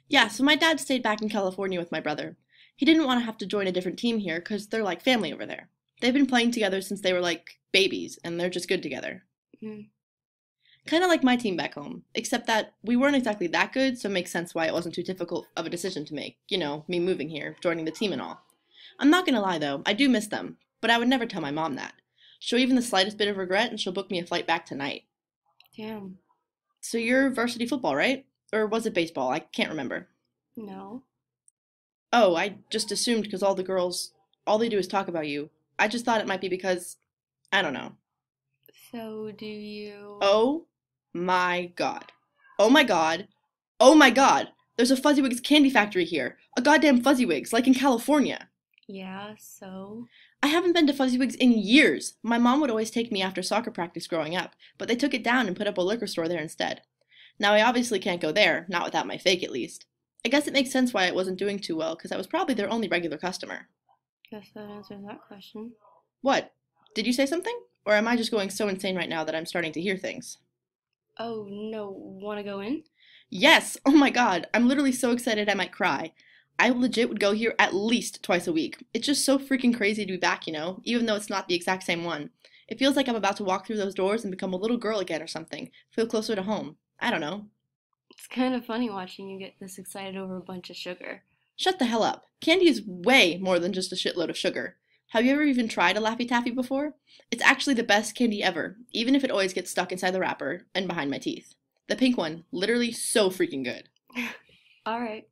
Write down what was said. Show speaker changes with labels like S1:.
S1: Yeah, so my dad stayed back in California with my brother. He didn't want to have to join a different team here because they're like family over there. They've been playing together since they were like babies, and they're just good together.
S2: Hmm.
S1: Kind of like my team back home, except that we weren't exactly that good, so it makes sense why it wasn't too difficult of a decision to make. You know, me moving here, joining the team and all. I'm not gonna lie though, I do miss them, but I would never tell my mom that. Show even the slightest bit of regret, and she'll book me a flight back tonight.
S2: Damn.
S1: So you're varsity football, right? Or was it baseball? I can't remember.
S2: No.
S1: Oh, I just assumed because all the girls, all they do is talk about you. I just thought it might be because, I don't know.
S2: So do you?
S1: Oh my god. Oh my god. Oh my god. There's a Fuzzywigs candy factory here. A goddamn Fuzzywigs, like in California.
S2: Yeah, so?
S1: I haven't been to Fuzzywigs in years. My mom would always take me after soccer practice growing up, but they took it down and put up a liquor store there instead. Now I obviously can't go there, not without my fake at least. I guess it makes sense why it wasn't doing too well, because I was probably their only regular customer.
S2: Guess that answers that question.
S1: What? Did you say something? Or am I just going so insane right now that I'm starting to hear things?
S2: Oh, no. Wanna go in?
S1: Yes! Oh my god, I'm literally so excited I might cry. I legit would go here at least twice a week. It's just so freaking crazy to be back, you know, even though it's not the exact same one. It feels like I'm about to walk through those doors and become a little girl again or something. Feel closer to home. I don't know.
S2: It's kind of funny watching you get this excited over a bunch of sugar.
S1: Shut the hell up. Candy is way more than just a shitload of sugar. Have you ever even tried a Laffy Taffy before? It's actually the best candy ever, even if it always gets stuck inside the wrapper and behind my teeth. The pink one, literally so freaking good.
S2: Alright.